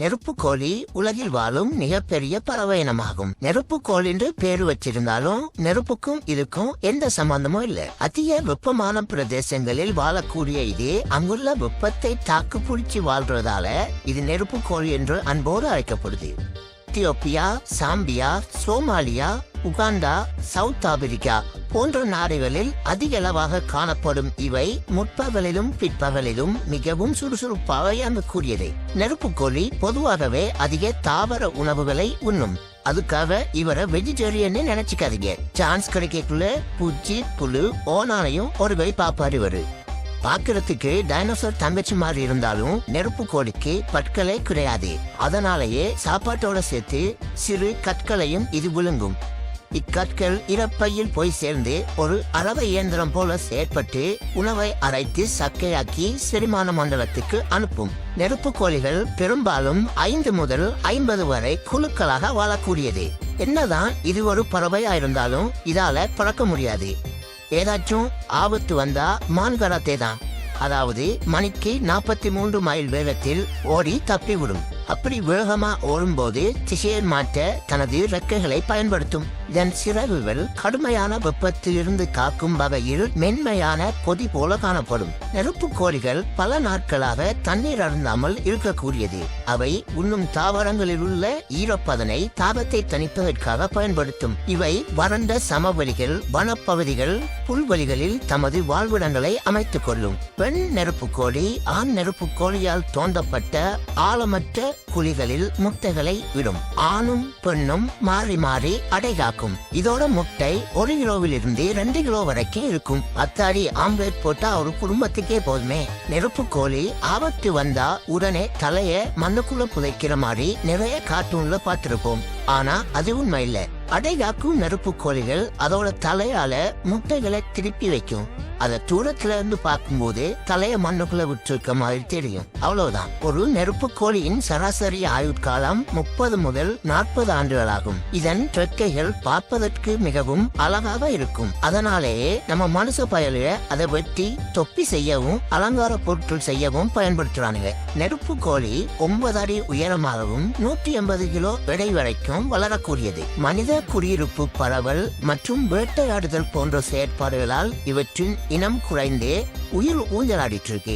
நெருப்புக்கோழி உலகில் வாழும் மிகப்பெரிய பறவை இனமாகும். நெருப்புக்கோழி என்று பேரு வச்சிருந்தாலும் நெருப்புக்கும் இதுக்கும் எந்த சம்பந்தமும் இல்லை. அதிக வெப்பமான பிரதேசங்களில் வாழக்கூடிய இது அங்குள்ள வெப்பத்தை தாக்கு பிடிச்சி வாழ்றதால இது நெருப்புக்கோழி என்று அன்போடு அழைக்கப்படுது. Ethiopia, Zambia, Somalia, Uganda, south Africa போன்ற நாடுகளில் அதிக அளவாக காணப்படும் இவை முற்பகலிலும் பிற்பகலிலும் மிகவும் சுறுசுறுப்பாக இயங்கக்கூடியது. நெருப்புக்கோழி பொதுவாகவே அதிக தாவர உணவுகளை உண்ணும். அதுக்காக இவரை வெஜிடேரியன் நினைச்சுக்காதீங்க. சான்ஸ் கிடைக்கக்குள்ள பூச்சி, புழு, ஓனானையும் ஒரு கை பாப்பாரு இவரு. பாக்குறதுக்கு டைனோசர் தங்கச்சி மாதிரி இருந்தாலும் நெருப்புக்கோழிக்கு பற்களே கிடையாது. அதனாலேயே சாப்பாட்டோட சேர்த்து சிறு கற்களையும் இது விழுங்கும். இக்கற்கள் இறப்பையில் போய் சேர்ந்து ஒரு அரவ இயந்திரம் போல செயற்பட்டு உணவை அரைத்து சக்கையாக்கி செரிமான மண்டலத்துக்கு அனுப்பும். நெருப்புக்கோழிகள் பெரும்பாலும் 5 முதல் 50 வரை குழுக்களாக வாழக்கூடியது. என்னதான் இது ஒரு பறவையா இருந்தாலும் இதால பறக்க முடியாது. ஏதாச்சும் ஆபத்து வந்தா மான்கராத்தே தான். அதாவது மணிக்கு 43 மைல் வேகத்தில் ஓடி தப்பிவிடும். அப்படி வேகமா ஓடும்போது திசையை மாற்ற தனது ரெக்கைகளை பயன்படுத்தும். இதன் சிறகுகள் கடுமையான வெப்பத்தில் இருந்து காக்கும் வகையில் மென்மையான பொதி போல காணப்படும். நெருப்புக்கோழிகள் பல நாட்களாக தண்ணீர் அருந்தாமல் இருக்கக்கூடியது. அவை உண்ணும் தாவரங்களில் உள்ள ஈரப்பதனை தாபத்தை தணிப்பதற்காக பயன்படுத்தும். இவை வறண்ட சமவெளிகள், வனப்பகுதிகள், புல்வெளிகளில் தமது வாழ்விடங்களை அமைத்துக் கொள்ளும். பெண் நெருப்புக்கோழி ஆண் நெருப்புக்கோழியால் தோண்டப்பட்ட ஆழமற்ற குழிகளில் முட்டைகளை விடும். ஆணும் பெண்ணும் மாறி மாறி அடைகாக்கும். இதோட முட்டை 1 கிலோவில் இருந்து 2 கிலோ வரைக்கும் இருக்கும். அத்தாடி ஆம்லேட் போட்டா ஒரு குடும்பத்துக்கே போதுமே. நெருப்புக்கோழி ஆபத்து வந்தா உடனே தலைய மண்ணுக்குள்ள புதைக்கிற மாதிரி நிறைய கார்ட்டூன்ல பார்த்திருப்போம். ஆனா அது உண்மை இல்ல. அடைகாக்கும் நெருப்புக்கோழிகள் அதோட தலையால முட்டைகளை திருப்பி வைக்கும். அத தூரத்துல இருந்து பார்க்கும்போது தலைய மண்ணுக்குள்ள விட்டுருக்க மாதிரி தெரியும். அவ்வளவுதான். ஒரு நெருப்புக்கோழியின் சராசரி ஆயுட்காலம் 30 முதல் 40 ஆண்டுகள் ஆகும். இதன் ரெக்கைகள் பார்ப்பதற்கு மிகவும் அழகாக இருக்கும். அதனாலேயே நம்ம மனுஷ பயலுக அதை வெட்டி தொப்பி செய்யவும் அலங்கார பொருட்கள் செய்யவும் பயன்படுத்துறானுங்க. நெருப்புக்கோழி 9 அடி உயரமாகவும் 180 கிலோ எடை வரைக்கும் வளரக்கூடியது. மனித குடியிருப்பு பரவல் மற்றும் வேட்டையாடுதல் போன்ற செயற்பாடுகளால் இவற்றின் இனம் குறைந்தே உயிர் ஊஞ்சலாடிட்டு இருக்கு.